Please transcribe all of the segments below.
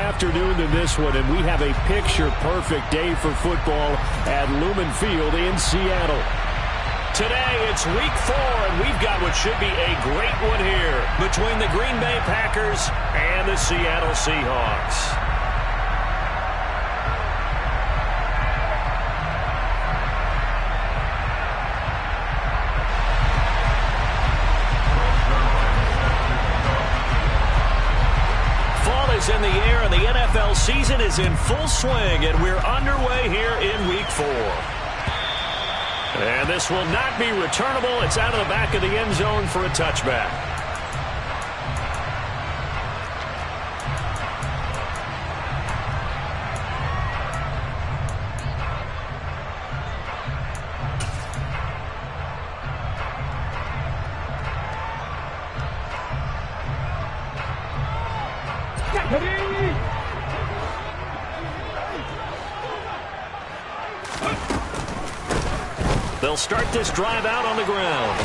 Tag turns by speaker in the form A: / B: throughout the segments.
A: afternoon than this one, and we have a picture-perfect day for football at Lumen Field in Seattle.
B: Today, it's week 4, and we've got what should be a great one here between the Green Bay Packers and the Seattle Seahawks. In the air, and the NFL season is in full swing, and we're underway here in week 4. And this will not be returnable. It's out of the back of the end zone for a touchback. They'll start this drive out on the ground.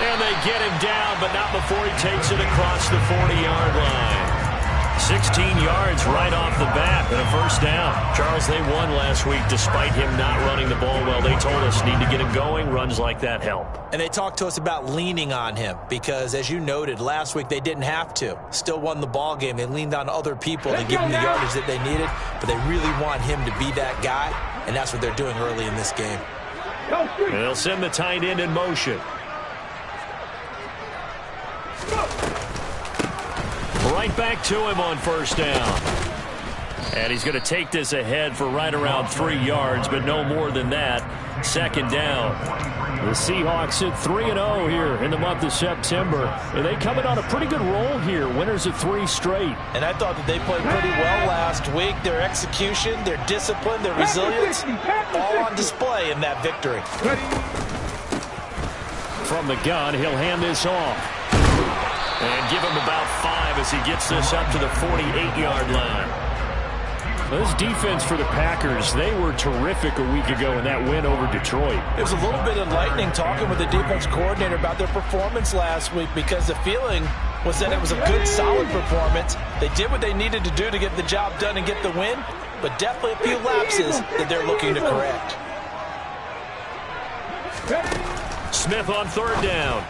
B: And they get him down, but not before he takes it across the 40-yard line. 16 yards right off the bat and a first down. Charles, they won last week despite him not running the ball well. They told us need to get him going. Runs like that help.
C: And they talked to us about leaning on him because, as you noted, last week they didn't have to. Still won the ball game. They leaned on other people to give them the yardage that they needed, but they really want him to be that guy, and that's what they're doing early in this game.
A: And they'll send the tight end in motion. Right back to him on first down. And he's going to take this ahead for right around 3 yards, but no more than that. Second down. The Seahawks at 3-0 here in the month of September. And they come in on a pretty good roll here. Winners of 3 straight.
C: And I thought that they played pretty well last week. Their execution, their discipline, their resilience, all on display in that victory.
A: From the gun, he'll hand this off. And give him about 5 as he gets this up to the 48-yard line. Well, this defense for the Packers, they were terrific a week ago in that win over Detroit.
C: It was a little bit enlightening talking with the defense coordinator about their performance last week because the feeling was that it was a good, solid performance. They did what they needed to do to get the job done and get the win, but definitely a few lapses that they're looking to correct.
A: Smith on third down.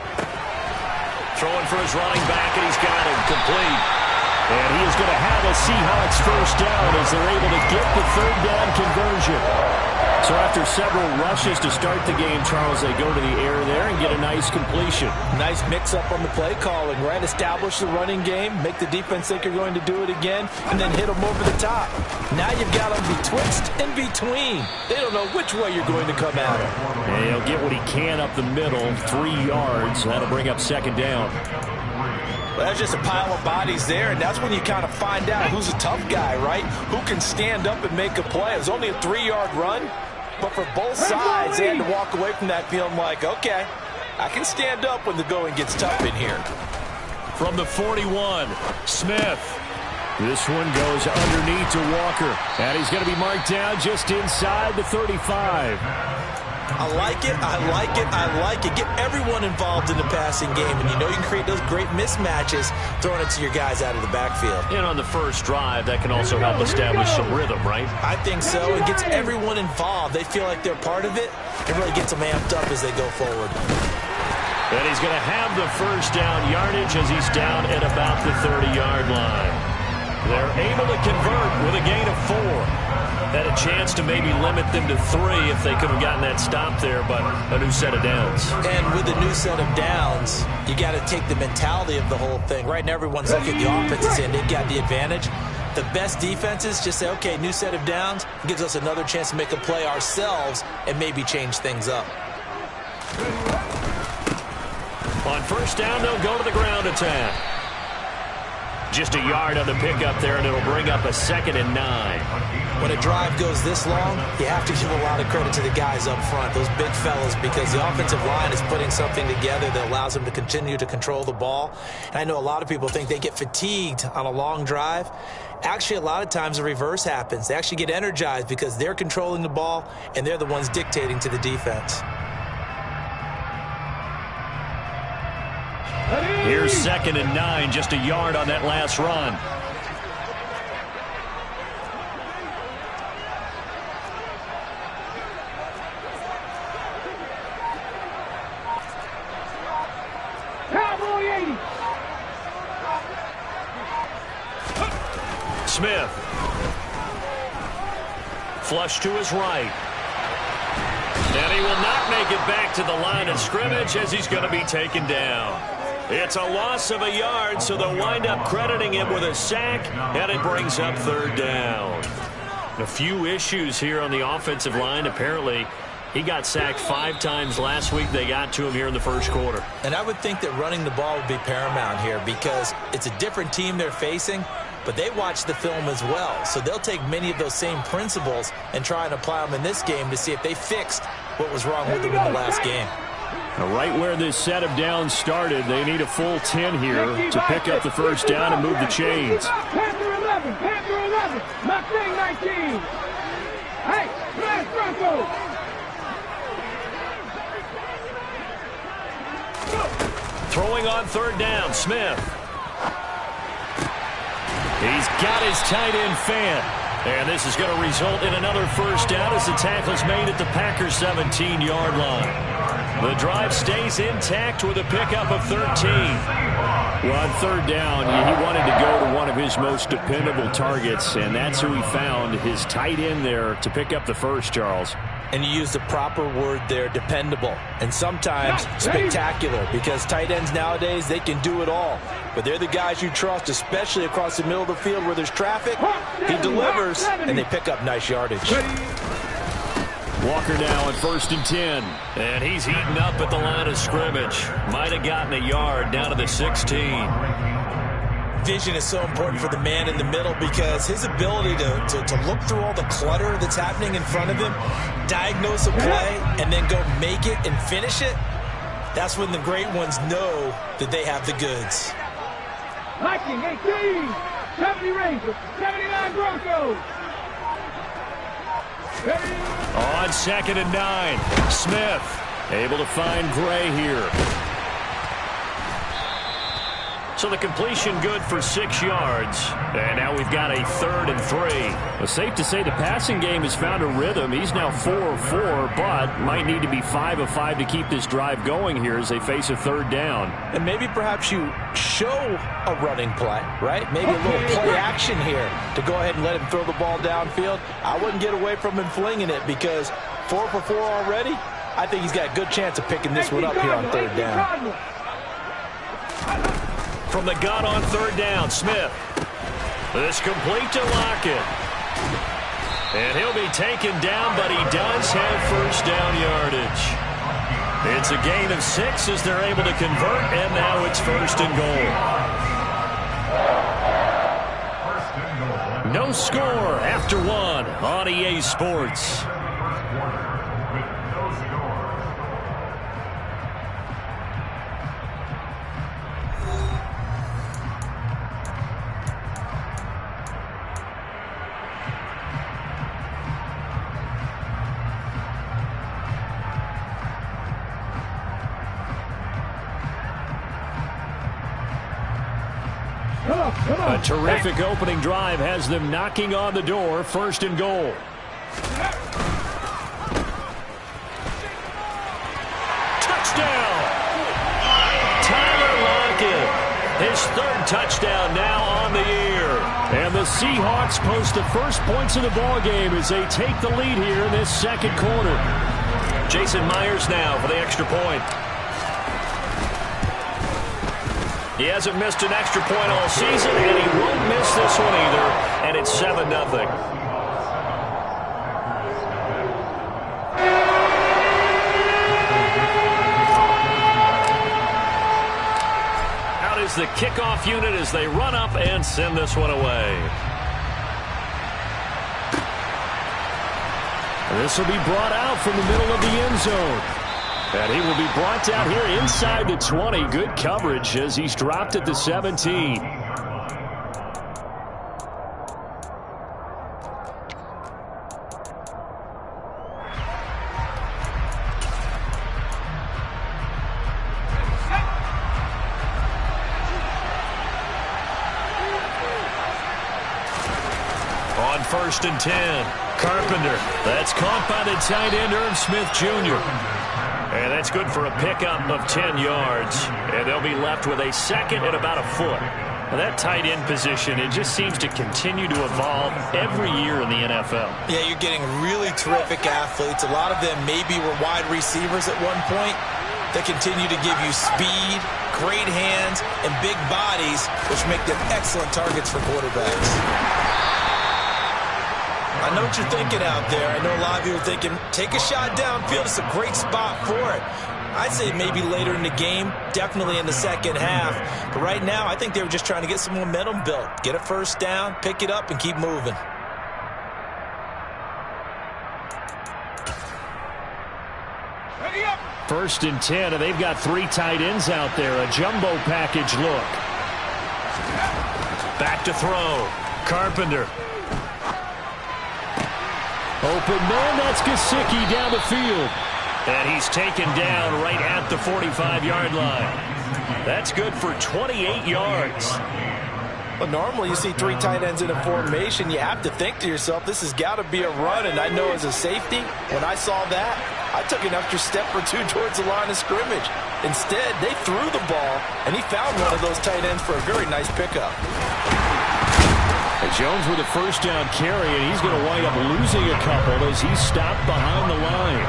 A: Throwing for his running back, and he's got him complete. And he is going to have a Seahawks first down as they're able to get the third down conversion. So after several rushes to start the game, Charles, they go to the air there and get a nice completion.
C: Nice mix-up on the play calling, right? Establish the running game, make the defense think you're going to do it again, and then hit them over the top. Now you've got them betwixt and between. They don't know which way you're going to come at him.
A: And he'll get what he can up the middle, 3 yards. That'll bring up second down.
C: Well, that's just a pile of bodies there, and that's when you kind of find out who's a tough guy, right? Who can stand up and make a play. It was only a 3-yard run, but for both sides, they had to walk away from that feeling like, okay, I can stand up when the going gets tough in here.
A: From the 41, Smith. This one goes underneath to Walker, and he's going to be marked down just inside the 35.
C: I like it, I like it, I like it. Get everyone involved in the passing game, and you know you can create those great mismatches throwing it to your guys out of the backfield.
A: And on the first drive, that can also help establish some rhythm, right?
C: I think so. It gets everyone involved. They feel like they're part of it. It really gets them amped up as they go forward.
A: And he's going to have the first down yardage as he's down at about the 30-yard line. They're able to convert with a gain of 4. Had a chance to maybe limit them to 3 if they could have gotten that stop there, but a new set of downs.
C: And with a new set of downs, you got to take the mentality of the whole thing. Right now, everyone's looking at the offenses and they've got the advantage. The best defenses just say, okay, new set of downs, gives us another chance to make a play ourselves and maybe change things up.
A: On first down, they'll go to the ground attack. Just a yard on the pickup there, and it'll bring up a 2nd and 9.
C: When a drive goes this long, you have to give a lot of credit to the guys up front, those big fellas, because the offensive line is putting something together that allows them to continue to control the ball. And I know a lot of people think they get fatigued on a long drive. Actually, a lot of times the reverse happens. They actually get energized because they're controlling the ball, and they're the ones dictating to the defense.
A: Here's 2nd and 9, just a yard on that last run.
B: Smith. Flush to his right. And he will not make it back to the line of scrimmage as he's going to be taken down. It's a loss of a yard, so they'll wind up crediting him with a sack, and it brings up third down. A few issues here on the offensive line. Apparently, he got sacked 5 times last week. They got to him here in the first quarter.
C: And I would think that running the ball would be paramount here because it's a different team they're facing, but they watch the film as well. So they'll take many of those same principles and try and apply them in this game to see if they fixed what was wrong with them in the last game.
A: Now, right where this set of downs started, they need a full 10 here to pick up the first down and move the chains.
D: Panther 11, Panther 11, Mustang 19. Hey, smash Bronco.
B: Throwing on third down, Smith. He's got his tight end fan. And this is going to result in another first down as the tackle's made at the Packers' 17-yard line. The drive stays intact with a pickup of 13.
A: Well, on third down, he wanted to go to one of his most dependable targets, and that's who he found, his tight end there, to pick up the first, Charles.
C: And you use the proper word there, dependable, and sometimes spectacular, because tight ends nowadays, they can do it all. But they're the guys you trust, especially across the middle of the field where there's traffic. He delivers, and they pick up nice yardage.
A: Walker now at 1st and 10.
B: And he's eaten up at the line of scrimmage. Might have gotten a yard down to the 16.
C: Vision is so important for the man in the middle because his ability to look through all the clutter that's happening in front of him, diagnose a play, and then go make it and finish it, that's when the great ones know that they have the goods.
D: Viking 18, 70 Rangers, 79 Broncos.
B: On 2nd and 9, Smith able to find Gray here. So the completion good for 6 yards. And now we've got a 3rd and 3.
A: Well, safe to say the passing game has found a rhythm. He's now 4 of 4, but might need to be 5 of 5 to keep this drive going here as they face a 3rd down.
C: And maybe perhaps you show a running play, right? Maybe a little play action here to go ahead and let him throw the ball downfield. I wouldn't get away from him flinging it because 4 for 4 already. I think he's got a good chance of picking this one up here on 3rd down.
B: From the gun on 3rd down, Smith. This complete to Lockett. And he'll be taken down, but he does have first down yardage. It's a gain of 6 as they're able to convert, and now it's 1st and goal. No score after 1 on EA Sports. A terrific opening drive has them knocking on the door. 1st and goal. Touchdown! Tyler Lockett. His 3rd touchdown now on the year. And the Seahawks post the first points of the ball game as they take the lead here in this 2nd quarter. Jason Myers now for the extra point. He hasn't missed an extra point all season, and he won't miss this one either, and it's 7-0. Out is the kickoff unit as they run up and send this one away.
A: This will be brought out from the middle of the end zone. And he will be brought down here inside the 20. Good coverage as he's dropped at the 17.
B: On 1st and 10, Carpenter. That's caught by the tight end, Irv Smith Jr. And that's good for a pickup of 10 yards. And they'll be left with a 2nd and about a foot. Well, that tight end position, it just seems to continue to evolve every year in the NFL.
C: Yeah, you're getting really terrific athletes. A lot of them maybe were wide receivers at one point. They continue to give you speed, great hands, and big bodies, which make them excellent targets for quarterbacks. I know what you're thinking out there. I know a lot of you are thinking, take a shot downfield. It's a great spot for it. I'd say maybe later in the game, definitely in the second half. But right now, I think they were just trying to get some momentum built. Get a first down, pick it up, and keep moving.
B: First and 10, and they've got 3 tight ends out there. A jumbo package look. Back to throw. Carpenter. Open man, that's Gesicki down the field. And he's taken down right at the 45-yard line. That's good for 28 yards.
C: Well, normally you see 3 tight ends in a formation. You have to think to yourself, this has got to be a run. And I know as a safety, when I saw that, I took an extra step or 2 towards the line of scrimmage. Instead, they threw the ball, and he found one of those tight ends for a very nice pickup.
B: Jones with a first down carry, and he's going to wind up losing a couple as he's stopped behind the line.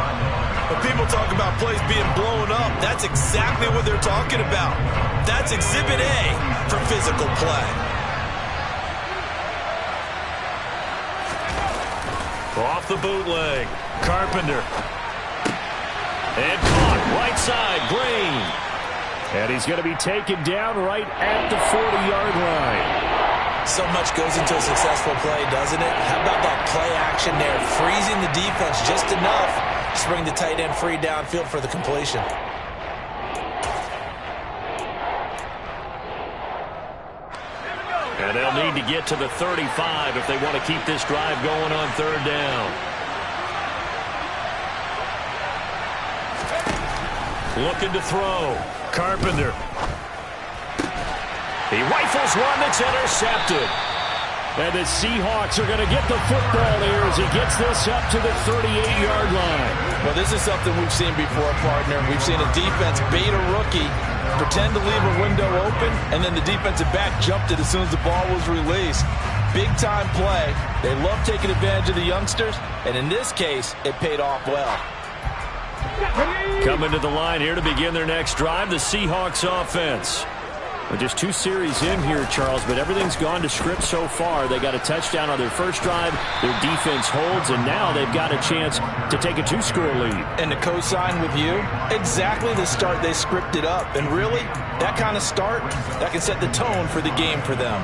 C: When people talk about plays being blown up, that's exactly what they're talking about. That's Exhibit A for physical play.
B: Off the bootleg. Carpenter. And caught right side. Green. And he's going to be taken down right at the 40-yard line.
C: So much goes into a successful play, doesn't it? How about that play action there? Freezing the defense just enough to bring the tight end free downfield for the completion.
B: And they'll need to get to the 35 if they want to keep this drive going on third down. Looking to throw. Carpenter. He rifles one that's intercepted. And the Seahawks are going to get the football here as he gets this up to the 38-yard line.
C: Well, this is something we've seen before, partner. We've seen a defense bait a rookie, pretend to leave a window open, and then the defensive back jumped it as soon as the ball was released. Big-time play. They love taking advantage of the youngsters, and in this case, it paid off well.
B: Coming to the line here to begin their next drive, the Seahawks offense. Well, just 2 series in here, Charles, but everything's gone to script so far. They got a touchdown on their first drive. Their defense holds, and now they've got a chance to take a 2-score lead.
C: And to co-sign with you, exactly the start they scripted up. And really, that kind of start, that can set the tone for the game for them.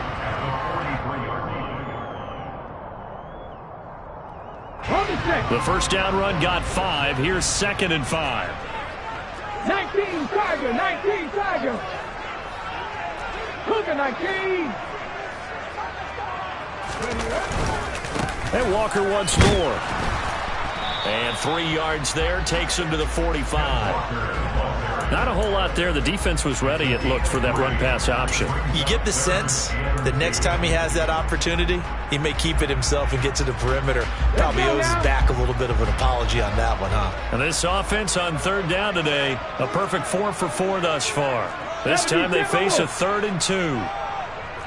B: The first down run got 5. Here's 2nd and 5.
D: 19 Tiger, 19 Tiger. Cougar 19.
B: And Walker once more. And 3 yards there takes him to the 45. Not a whole lot there. The defense was ready, it looked, for that run-pass option.
C: You get the sense that next time he has that opportunity, he may keep it himself and get to the perimeter. Probably owes his back a little bit of an apology on that one, huh?
B: And this offense on third down today, a perfect 4 for 4 thus far. This time they face a 3rd and 2.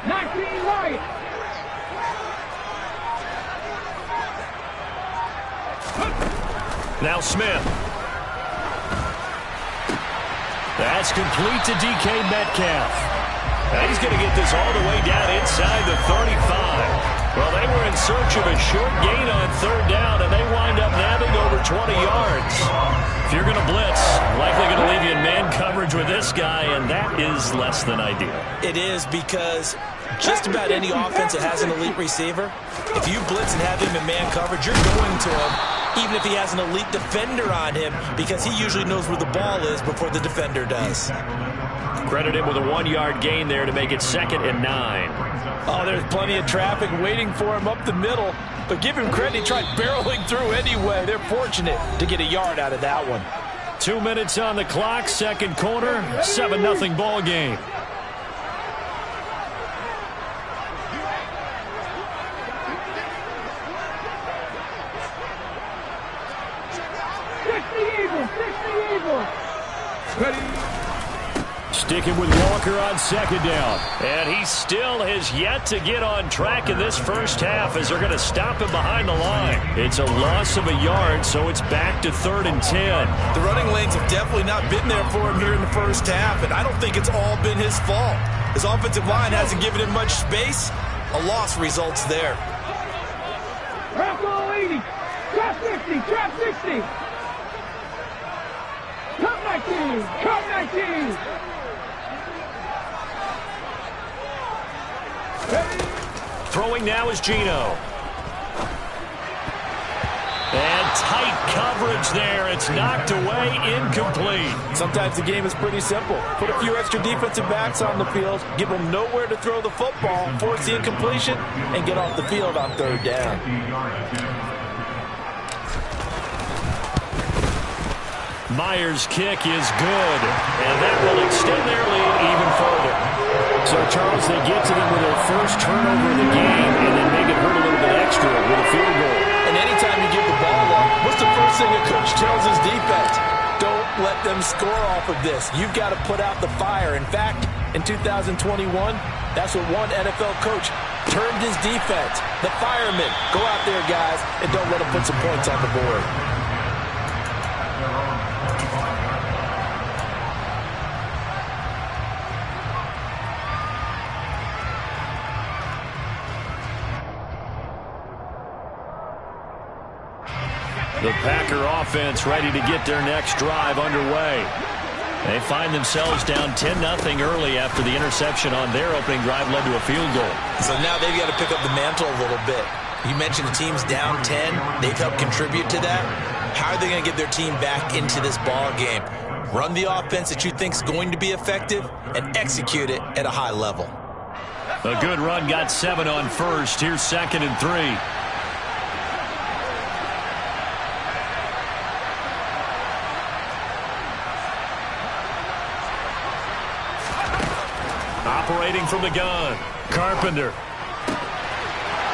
D: 19 right.
B: Now Smith. That's complete to DK Metcalf. And he's going to get this all the way down inside the 35. Well, they were in search of a short gain on third down, and they wind up nabbing over 20 yards. If you're going to blitz, likely going to leave you in man coverage with this guy, and that is less than ideal.
C: It is, because just about any offense that has an elite receiver, if you blitz and have him in man coverage, you're going to him, even if he has an elite defender on him, because he usually knows where the ball is before the defender does.
B: Credit him with a 1-yard gain there to make it 2nd and 9.
C: Oh, there's plenty of traffic waiting for him up the middle. But give him credit, he tried barreling through anyway. They're fortunate to get a yard out of that one.
B: 2 minutes on the clock, second quarter, 7-0 ball game.
A: Sticking with Walker on second down.
B: And he still has yet to get on track in this first half as they're going to stop him behind the line. It's a loss of a yard, so it's back to 3rd and 10.
C: The running lanes have definitely not been there for him here in the first half, and I don't think it's all been his fault. His offensive line hasn't given him much space. A loss results there.
D: Trap goal 80. Trap 60. Trap 60. Trap 19. Trap 19.
B: Throwing now is Gino. And tight coverage there. It's knocked away, incomplete.
E: Sometimes the game is pretty simple. Put a few extra defensive backs on the field, give them nowhere to throw the football, force the incompletion, and get off the field on 3rd down.
B: Myers' kick is good, and that will extend their lead even further.
A: So, Charles, they get to them with their first turnover of the game and then make it hurt a little bit extra with a field goal.
E: And anytime you give the ball up, what's the first thing a coach tells his defense? Don't let them score off of this. You've got to put out the fire. In fact, in 2021, that's what one NFL coach termed his defense. The firemen. Go out there, guys, and don't let them put some points on the board.
B: The Packer offense ready to get their next drive underway. They find themselves down 10-0 early after the interception on their opening drive led to a field goal.
C: So now they've got to pick up the mantle a little bit. You mentioned the team's down 10. They've helped contribute to that. How are they going to get their team back into this ball game? Run the offense that you think is going to be effective and execute it at a high level.
B: A good run got 7 on first. Here's 2nd and 3. Operating from the gun, Carpenter.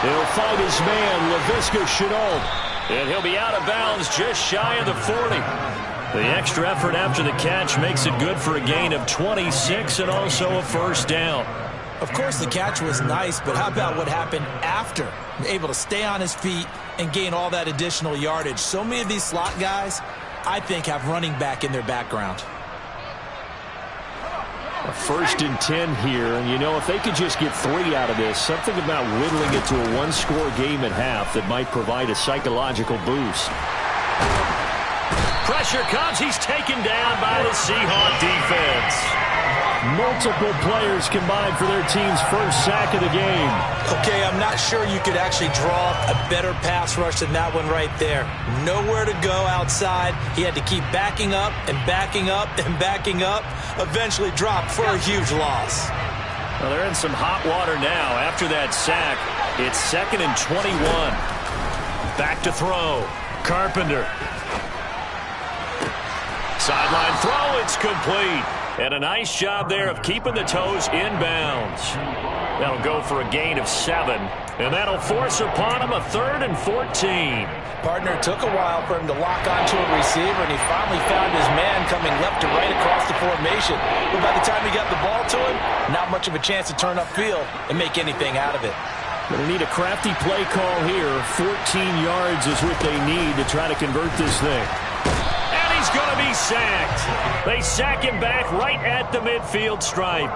B: He'll find his man, Laviska Shenault. And he'll be out of bounds just shy of the 40. The extra effort after the catch makes it good for a gain of 26 and also a first down.
C: Of course, the catch was nice, but how about what happened after? Able to stay on his feet and gain all that additional yardage. So many of these slot guys, I think, have running back in their background.
A: A 1st and 10 here, and you know, if they could just get 3 out of this, something about whittling it to a one-score game at half that might provide a psychological boost.
B: Pressure comes. He's taken down by the Seahawk defense.
A: Multiple players combined for their team's first sack of the game.
C: Okay, I'm not sure you could actually draw a better pass rush than that one right there. Nowhere to go outside. He had to keep backing up and backing up and backing up. Eventually dropped for a huge loss.
B: Well, they're in some hot water now after that sack. It's 2nd and 21. Back to throw. Carpenter. Sideline throw. It's complete. And a nice job there of keeping the toes inbounds. That'll go for a gain of 7. And that'll force upon him a 3rd and 14.
E: Partner, took a while for him to lock onto a receiver, and he finally found his man coming left to right across the formation. But by the time he got the ball to him, not much of a chance to turn upfield and make anything out of it.
A: Going to need a crafty play call here. 14 yards is what they need to try to convert this thing.
B: And he's going to be sacked. They sack him back right at the midfield stripe.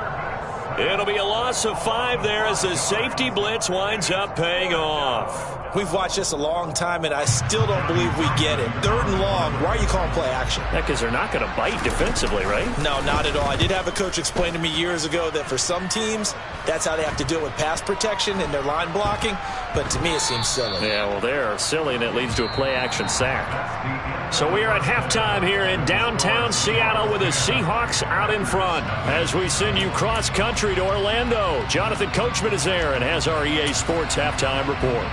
B: It'll be a loss of 5 there as the safety blitz winds up paying off.
C: We've watched this a long time, and I still don't believe we get it. 3rd and long, why are you calling play action?
B: Yeah, because they're not going to bite defensively, right?
C: No, not at all. I did have a coach explain to me years ago that for some teams, that's how they have to deal with pass protection and their line blocking. But to me, it seems silly.
B: Yeah, well, they're silly, and it leads to a play-action sack. So we are at halftime here in downtown Seattle with the Seahawks out in front. As we send you cross-country to Orlando, Jonathan Coachman is there and has our EA Sports halftime report.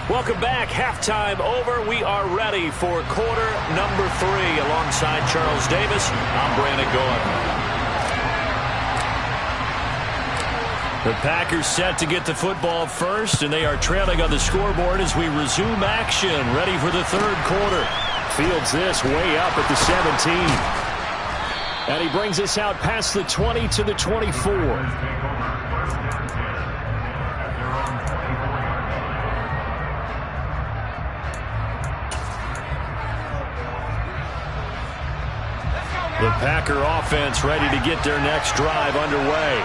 B: Welcome back. Halftime over. We are ready for quarter number 3. Alongside Charles Davis, I'm Brandon Gordon. The Packers set to get the football first, and they are trailing on the scoreboard as we resume action, ready for the 3rd quarter. Fields this way up at the 17.
A: And he brings us out past the 20 to the 24. The Packer offense ready to get their next drive underway.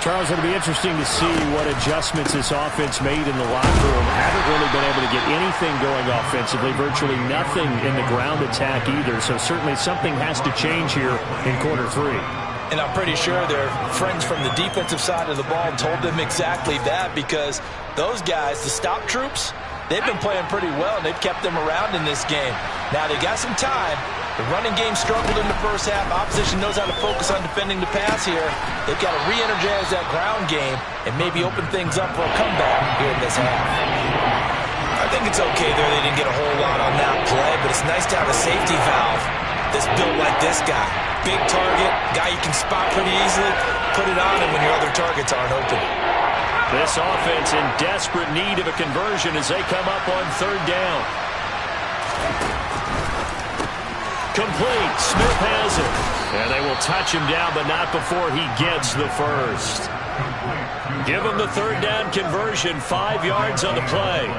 A: Charles, it'll be interesting to see what adjustments this offense made in the locker room. Haven't really been able to get anything going offensively, virtually nothing in the ground attack either. So certainly something has to change here in quarter 3.
E: And I'm pretty sure their friends from the defensive side of the ball told them exactly that, because those guys, the stop troops, they've been playing pretty well, and they've kept them around in this game. Now, they got some time. The running game struggled in the first half. Opposition knows how to focus on defending the pass here. They've got to re-energize that ground game and maybe open things up for a comeback here in this half. I think it's okay there. They didn't get a whole lot on that play, but it's nice to have a safety valve that's built like this guy. Big target, guy you can spot pretty easily. Put it on him when your other targets aren't open.
A: This offense in desperate need of a conversion as they come up on 3rd down. Complete. Smith has it. And they will touch him down, but not before he gets the first. Give him the 3rd down conversion. 5 yards on the play.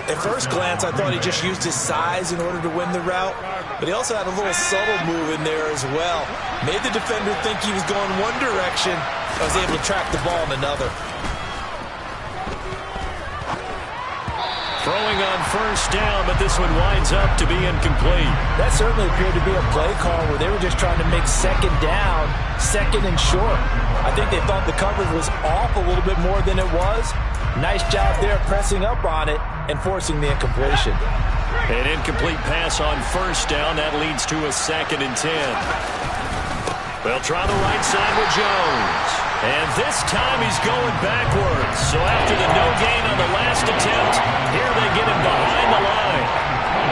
C: At first glance, I thought he just used his size in order to win the route, but he also had a little subtle move in there as well. Made the defender think he was going one direction. I was able to track the ball in another.
A: Throwing on 1st down, but this one winds up to be incomplete.
E: That certainly appeared to be a play call where they were just trying to make 2nd down, 2nd and short. I think they thought the coverage was off a little bit more than it was. Nice job there pressing up on it and forcing the incompletion.
A: An incomplete pass on 1st down. That leads to a 2nd and 10. They'll try the right side with Jones. And this time he's going backwards. So after the no gain on the last attempt, here they get him behind the line.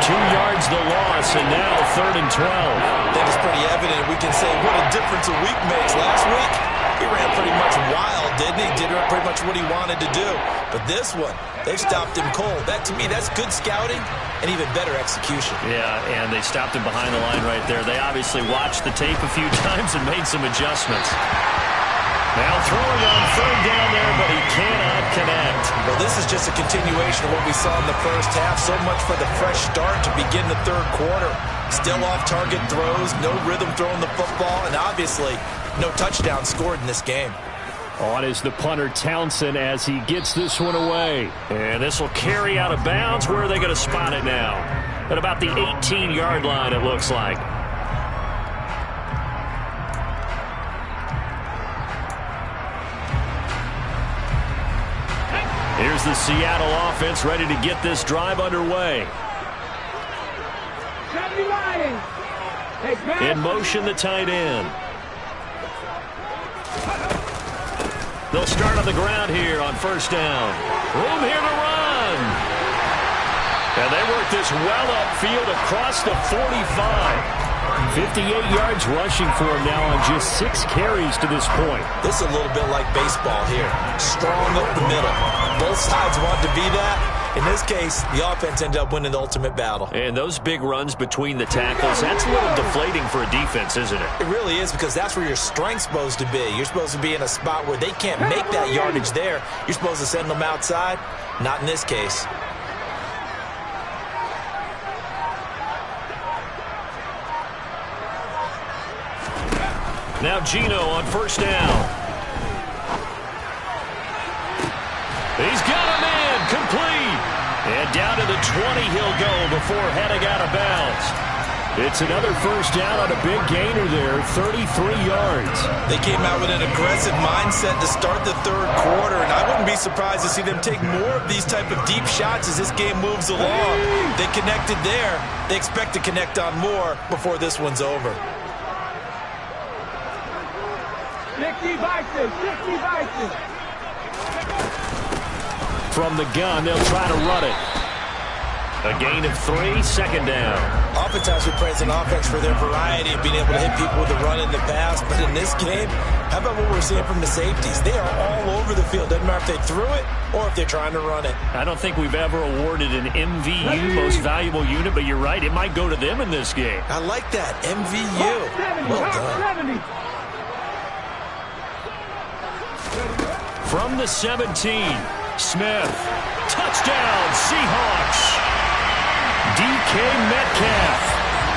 A: 2 yards the loss, and now 3rd and 12.
C: I think it's pretty evident. We can say what a difference a week makes. Last week, he ran pretty much wild, didn't he? Did pretty much what he wanted to do. But this one, they've stopped him cold. That, to me, that's good scouting and even better execution.
A: Yeah, and they stopped him behind the line right there. They obviously watched the tape a few times and made some adjustments. Now throwing on 3rd down there, but he cannot connect.
C: Well, this is just a continuation of what we saw in the first half. So much for the fresh start to begin the 3rd quarter. Still off-target throws, no rhythm throwing the football, and obviously no touchdown scored in this game.
A: On is the punter Townsend as he gets this one away. And this will carry out of bounds. Where are they going to spot it now? At about the 18-yard line, it looks like. Here's the Seattle offense ready to get this drive underway. In motion, the tight end. They'll start on the ground here on 1st down. Room here to run. And they work this well upfield across the 45. 58 yards rushing for him now on just 6 carries to this point.
C: This is a little bit like baseball here. Strong up the middle. Both sides want to be that. In this case, the offense ended up winning the ultimate battle.
A: And those big runs between the tackles, that's a little deflating for a defense, isn't it?
C: It really is, because that's where your strength's supposed to be. You're supposed to be in a spot where they can't make that yardage there. You're supposed to send them outside. Not in this case.
A: Now Gino on 1st down. He's got him in, complete. And down to the 20 he'll go before heading out of bounds. It's another 1st down on a big gainer there, 33 yards.
C: They came out with an aggressive mindset to start the 3rd quarter, and I wouldn't be surprised to see them take more of these type of deep shots as this game moves along. They connected there. They expect to connect on more before this one's over.
D: 60 Vikings, 60 Vikings.
A: From the gun, they'll try to run it.
B: A gain of 3, second down.
C: Oftentimes we praise an offense for their variety of being able to hit people with the run in the pass, but in this game, how about what we're seeing from the safeties? They are all over the field. Doesn't matter if they threw it or if they're trying to run it.
B: I don't think we've ever awarded an MVU, most valuable unit, but you're right, it might go to them in this game.
C: I like that, MVU. Well done.
B: From the 17, Smith. Touchdown, Seahawks. DK Metcalf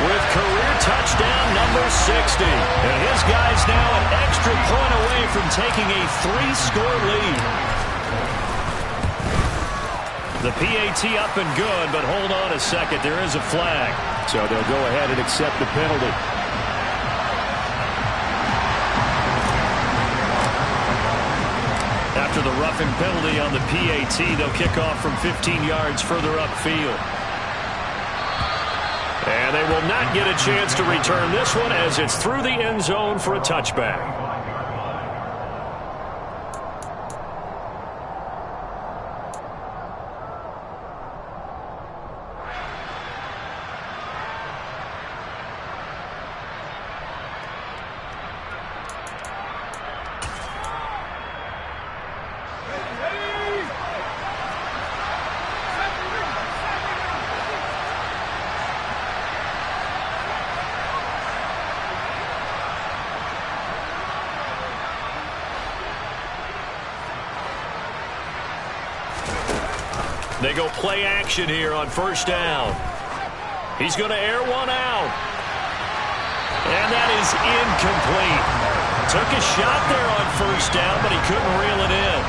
B: with career touchdown number 60. And his guy's now an extra point away from taking a 3-score lead. The PAT up and good, but hold on a second. There is a flag.
A: So they'll go ahead and accept the penalty.
B: After the roughing penalty on the PAT, they'll kick off from 15 yards further upfield. And they will not get a chance to return this one as it's through the end zone for a touchback. They go play action here on first down. He's going to air one out. And that is incomplete. Took a shot there on first down, but he couldn't reel it in.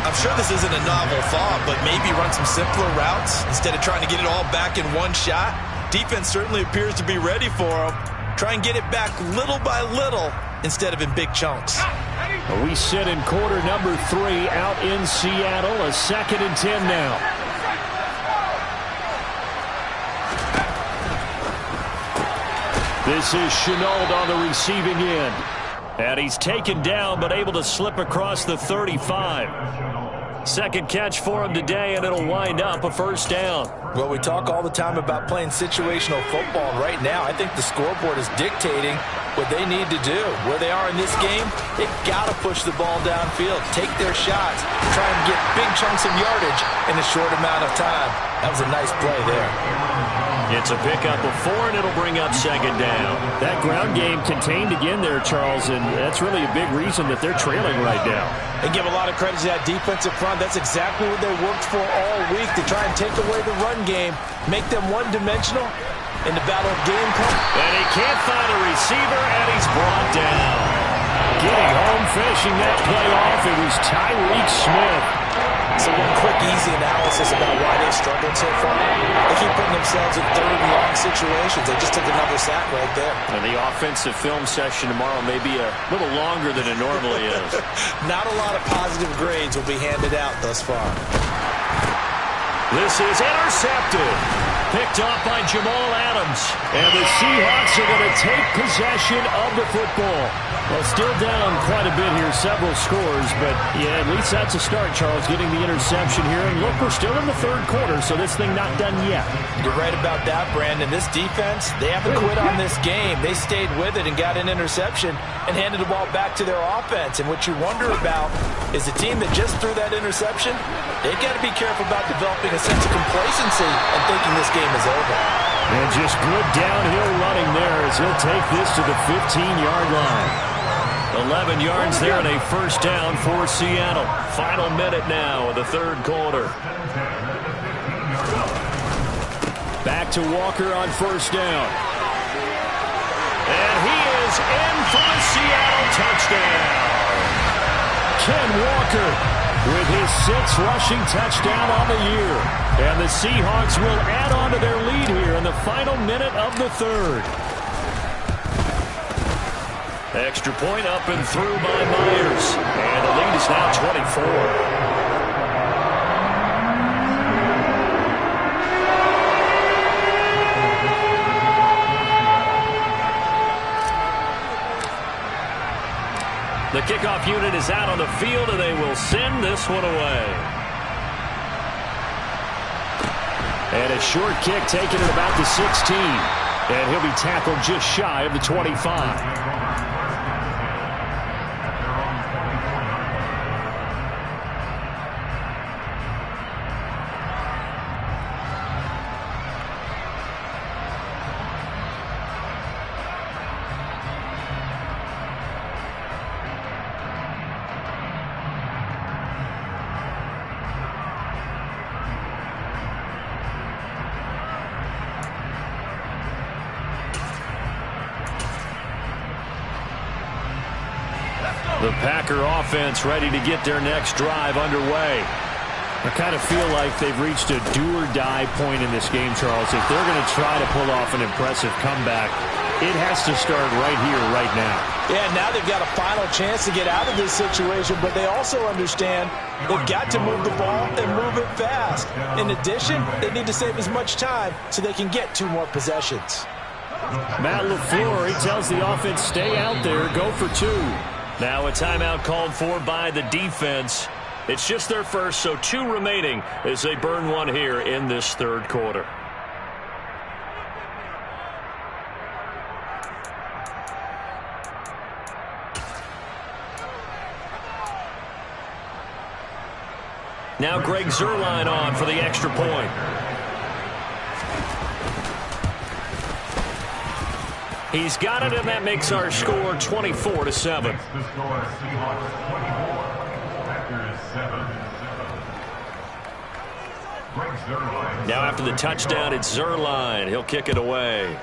C: I'm sure this isn't a novel thought, but maybe run some simpler routes instead of trying to get it all back in one shot. Defense certainly appears to be ready for him. Try and get it back little by little instead of in big chunks.
B: We sit in quarter number 3 out in Seattle. A 2nd and 10 now. This is Chenault on the receiving end. And he's taken down, but able to slip across the 35. Second catch for him today, and it'll wind up a first down.
E: Well, we talk all the time about playing situational football. And right now, I think the scoreboard is dictating what they need to do. Where they are in this game, they've got to push the ball downfield, take their shots, try and get big chunks of yardage in a short amount of time. That was a nice play there.
B: It's a pickup of 4, and it'll bring up second down.
A: That ground game contained again there, Charles, and that's really a big reason that they're trailing right now.
C: And give a lot of credit to that defensive front. That's exactly what they worked for all week, to try and take away the run game, make them one-dimensional in the battle of game plan.
B: And he can't find a receiver, and he's brought down.
A: Getting home, finishing that play off, it was Tyreek Smith.
C: So one quick, easy analysis about why they've struggled so far. They keep putting themselves in 3rd and long situations. They just took another sack right there.
B: And the offensive film session tomorrow may be a little longer than it normally is.
C: Not a lot of positive grades will be handed out thus far.
B: This is intercepted. Picked off by Jamal Adams. And the Seahawks are going to take possession of the football.
A: Well, still down quite a bit here, several scores, but yeah, at least that's a start, Charles, getting the interception here. And look, we're still in the 3rd quarter, so this thing not done yet.
C: You're right about that, Brandon. This defense, they haven't quit on this game. They stayed with it and got an interception and handed the ball back to their offense. And what you wonder about is the team that just threw that interception, they've got to be careful about developing a sense of complacency and thinking this game is over.
A: And just good downhill running there as he'll take this to the 15-yard line.
B: 11 yards there and a first down for Seattle. Final minute now of the 3rd quarter.
A: Back to Walker on first down.
B: And he is in for the Seattle touchdown.
A: Ken Walker with his 6th rushing touchdown on the year. And the Seahawks will add on to their lead here in the final minute of the 3rd.
B: Extra point up and through by Myers. And the lead is now 24. The kickoff unit is out on the field, and they will send this one away.
A: And a short kick taken at about the 16. And he'll be tackled just shy of the 25.
B: The Packer offense ready to get their next drive underway.
A: I kind of feel like they've reached a do-or-die point in this game, Charles. If they're going to try to pull off an impressive comeback, it has to start right here, right now.
E: Yeah, now they've got a final chance to get out of this situation, but they also understand they've got to move the ball and move it fast. In addition, they need to save as much time so they can get 2 more possessions.
A: Matt LaFleur, he tells the offense, stay out there, go for 2.
B: Now a timeout called for by the defense. It's just their first, so 2 remaining as they burn one here in this third quarter. Now Greg Zuerlein on for the extra point. He's got it, and that makes our score 24-7. Now after the touchdown, it's Zuerlein. He'll kick it away.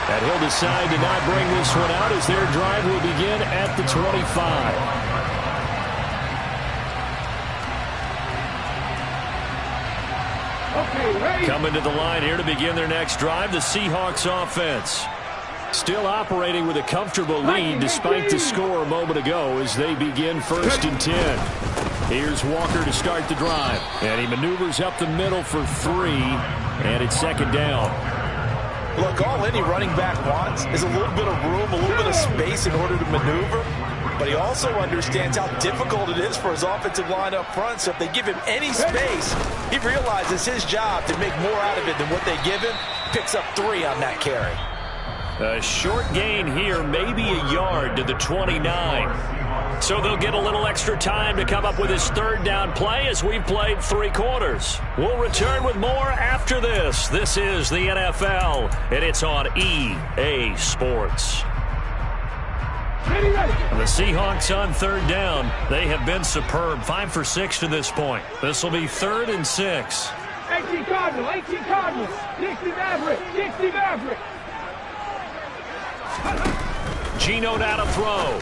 A: And he'll decide to not bring this one out as their drive will begin at the 25.
B: Coming to the line here to begin their next drive, the Seahawks offense.
A: Still operating with a comfortable lead despite the score a moment ago as they begin 1st and 10. Here's Walker to start the drive. And he maneuvers up the middle for 3. And it's 2nd down.
E: Look, all any running back wants is a little bit of room, a little bit of space in order to maneuver. But he also understands how difficult it is for his offensive line up front. So if they give him any space, he realizes his job to make more out of it than what they give him. Picks up 3 on that carry.
B: A short gain here, maybe a yard to the 29. So they'll get a little extra time to come up with his 3rd down play as we've played 3 quarters. We'll return with more after this. This is the NFL, and it's on EA Sports. The Seahawks on 3rd down. They have been superb. 5 for 6 to this point. This will be 3rd and 6.
D: 18 Cardinals, 18 Cardinals, 60 Maverick, 60 Maverick.
B: Geno now to throw.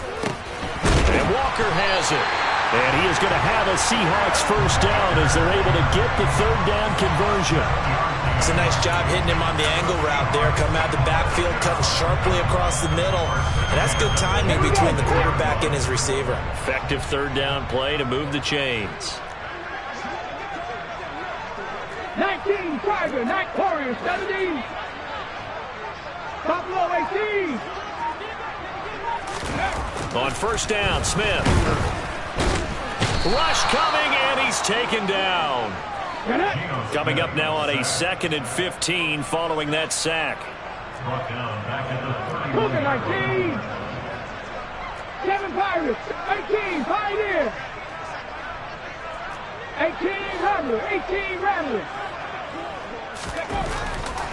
B: And Walker has it.
A: And he is going to have a Seahawks 1st down as they're able to get the 3rd down conversion.
C: It's a nice job hitting him on the angle route there. Come out the backfield, cutting sharply across the middle. And that's good timing between the quarterback and his receiver.
B: Effective 3rd down play to move the chains.
D: 19 Tiger, 9 Warriors, 17. Top low, 18.
B: On 1st down, Smith. Rush coming, and he's taken down. Coming up now on a 2nd and 15 following that sack.
D: Cougar 19. 7 Pirates, 18 Pioneer. 18 Rattler, 18 Rattler.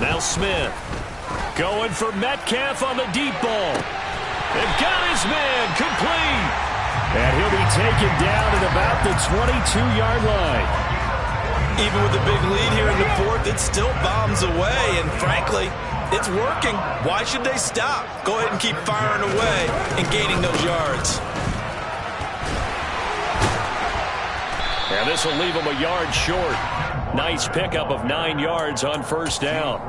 B: Now Smith going for Metcalf on the deep ball. They've got his man complete.
A: And he'll be taken down at about the 22-yard line.
E: Even with the big lead here in the 4th, it still bombs away. And frankly, it's working. Why should they stop? Go ahead and keep firing away and gaining those yards.
B: And this will leave him a yard short. Nice pickup of 9 yards on 1st down.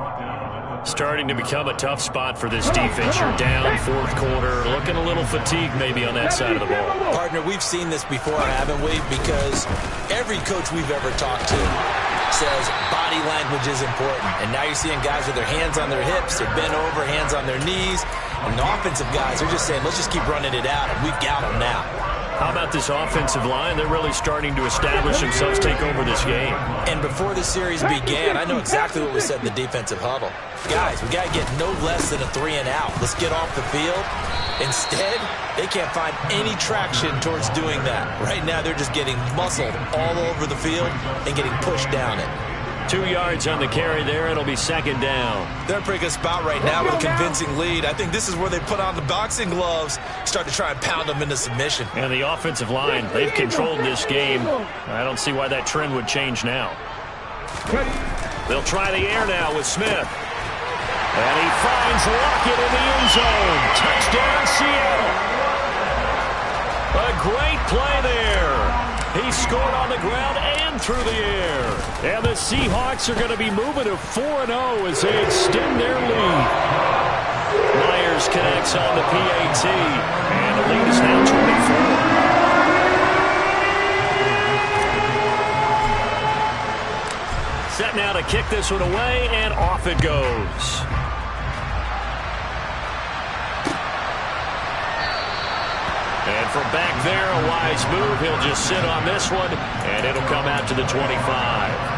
B: Starting to become a tough spot for this defense. You're down 4th quarter. Looking a little fatigued maybe on that side of the ball.
C: Partner, we've seen this before, haven't we? Because every coach we've ever talked to says body language is important. And now you're seeing guys with their hands on their hips, they're bent over, hands on their knees. And the offensive guys are just saying, let's just keep running it out, and we've got them now.
B: How about this offensive line? They're really starting to establish themselves, take over this game.
C: And before the series began, I know exactly what we said in the defensive huddle. Guys, we got to get no less than a 3-and-out. Let's get off the field. Instead, they can't find any traction towards doing that. Right now, they're just getting muscled all over the field and getting pushed down it.
B: 2 yards on the carry there. It'll be second down.
C: They're in a pretty good spot right now with a convincing lead. I think this is where they put on the boxing gloves, start to try and pound them into submission.
B: And the offensive line, they've controlled this game. I don't see why that trend would change now. They'll try the air now with Smith. And he finds Lockett in the end zone. Touchdown, Seattle. A great play there. He scored on the ground and through the air. And the Seahawks are going to be moving to 4-0 as they extend their lead. Myers connects on the PAT. And the lead is now 24. Set now to kick this one away, and off it goes. And from back there, a wise move. He'll just sit on this one, and it'll come out to the 25.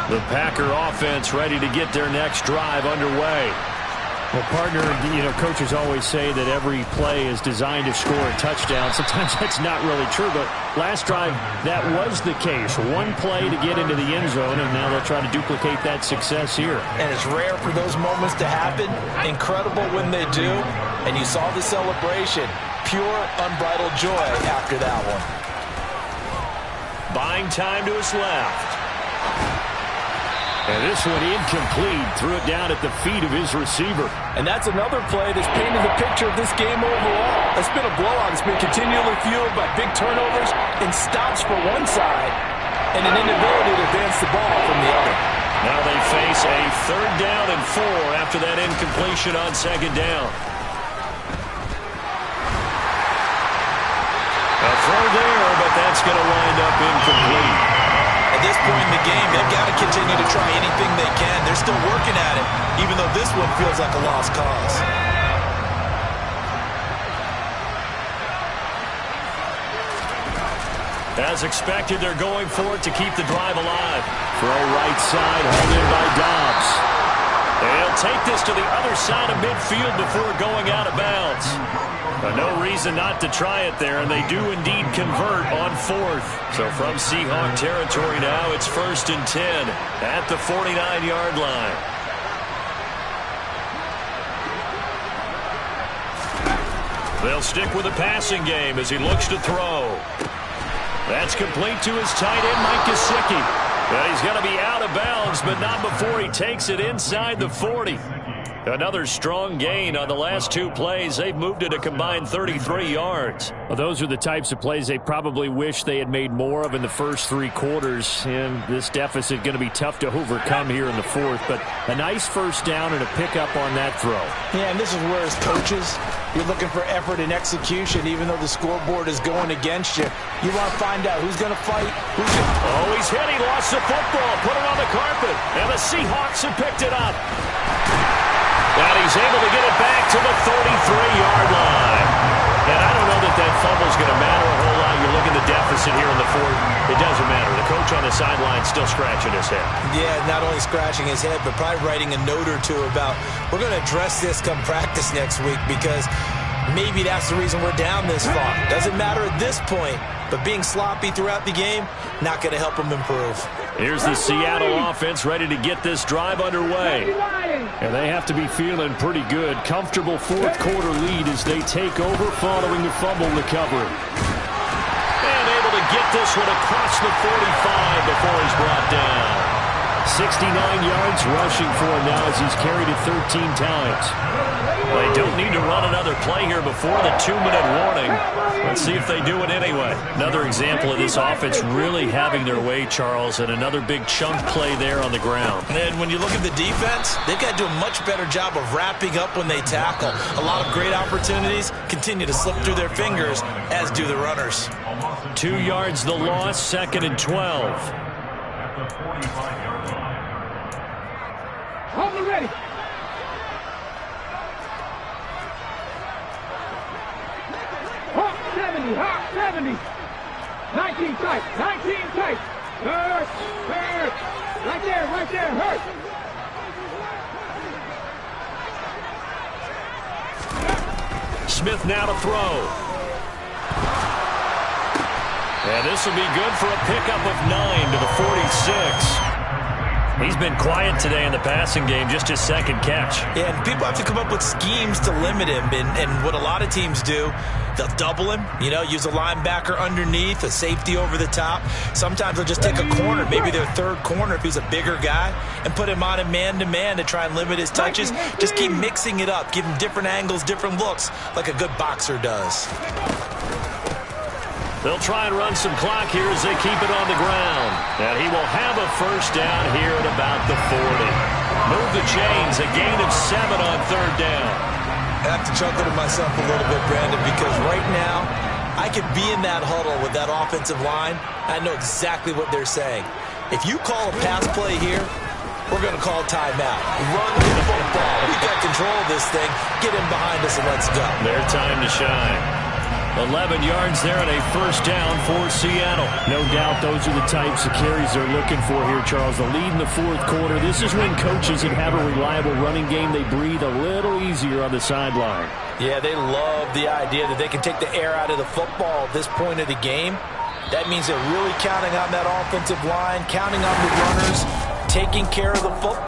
B: The Packer offense ready to get their next drive underway.
A: Well, partner, coaches always say that every play is designed to score a touchdown. Sometimes that's not really true, but last drive, that was the case. One play to get into the end zone, and now they'll try to duplicate that success here.
C: And it's rare for those moments to happen. Incredible when they do. And you saw the celebration. Pure, unbridled joy after that one.
B: Buying time to his left.
A: And this one incomplete. Threw it down at the feet of his receiver.
E: And that's another play that's painted the picture of this game overall. It's been a blowout. It's been continually fueled by big turnovers and stops for one side and an inability to advance the ball from the other.
B: Now they face a 3rd down and 4 after that incompletion on 2nd down. A throw there, but that's going to wind up incomplete.
C: At this point in the game, they've got to continue to try anything they can. They're still working at it, even though this one feels like a lost cause.
B: As expected, they're going for it to keep the drive alive.
A: Throw right side, held in by Dobbs.
B: They'll take this to the other side of midfield before going out of bounds. No reason not to try it there, and they do indeed convert on 4th. So from Seahawk territory now, it's 1st and 10 at the 49-yard line. They'll stick with the passing game as he looks to throw. That's complete to his tight end, Mike Gesicki. But he's going to be out of bounds, but not before he takes it inside the 40. Another strong gain on the last 2 plays. They've moved it a combined 33 yards.
A: Well, those are the types of plays they probably wish they had made more of in the first 3 quarters. And this deficit going to be tough to overcome here in the 4th. But a nice first down and a pickup on that throw.
C: Yeah, and this is where as coaches, you're looking for effort and execution, even though the scoreboard is going against you. You want to find out who's going to fight, who's going to...
B: Oh, he's hit. He lost the football. Put it on the carpet. And the Seahawks have picked it up. And he's able to get it back to the 33-yard line. And I don't know that that fumble's going to matter a whole lot. You look at the deficit here in the 4th. It doesn't matter. The coach on the sideline still scratching his head.
C: Yeah, not only scratching his head, but probably writing a note or two about, we're going to address this come practice next week because maybe that's the reason we're down this far. Doesn't matter at this point, but being sloppy throughout the game, not going to help them improve.
B: Here's the Seattle offense ready to get this drive underway.
A: And they have to be feeling pretty good. Comfortable 4th quarter lead as they take over following the fumble recovery.
B: And able to get this one across the 45 before he's brought down.
A: 69 yards rushing for him now as he's carried it 13 times.
B: They don't need to run another play here before the 2-minute warning. Let's see if they do it anyway. Another example of this offense really having their way, Charles, and another big chunk play there on the ground.
C: And when you look at the defense, they've got to do a much better job of wrapping up when they tackle. A lot of great opportunities continue to slip through their fingers as do the runners.
B: 2 yards the loss, 2nd and 12.
D: Hold it ready. Hawk 70, Hawk 70. 19 tight, 19 tight. Hurt. Right there, hurt.
B: Smith now to throw. And this will be good for a pickup of 9 to the 46. He's been quiet today in the passing game, just his 2nd catch.
C: Yeah, and people have to come up with schemes to limit him. And what a lot of teams do, they'll double him, use a linebacker underneath, a safety over the top. Sometimes they'll just take a corner, maybe their 3rd corner if he's a bigger guy, and put him on a man-to-man to try and limit his touches. Just keep mixing it up, give him different angles, different looks, like a good boxer does.
B: They'll try and run some clock here as they keep it on the ground. And he will have a first down here at about the 40. Move the chains, a gain of 7 on 3rd down.
C: I have to chuckle to myself a little bit, Brandon, because right now I could be in that huddle with that offensive line. I know exactly what they're saying. If you call a pass play here, we're going to call timeout. Run the football. We've got control of this thing. Get in behind us and let's go.
B: Their time to shine. 11 yards there and a first down for Seattle.
A: No doubt those are the types of carries they're looking for here, Charles. The lead in the 4th quarter. This is when coaches that have a reliable running game, they breathe a little easier on the sideline.
C: Yeah, they love the idea that they can take the air out of the football at this point of the game. That means they're really counting on that offensive line, counting on the runners, taking care of the football.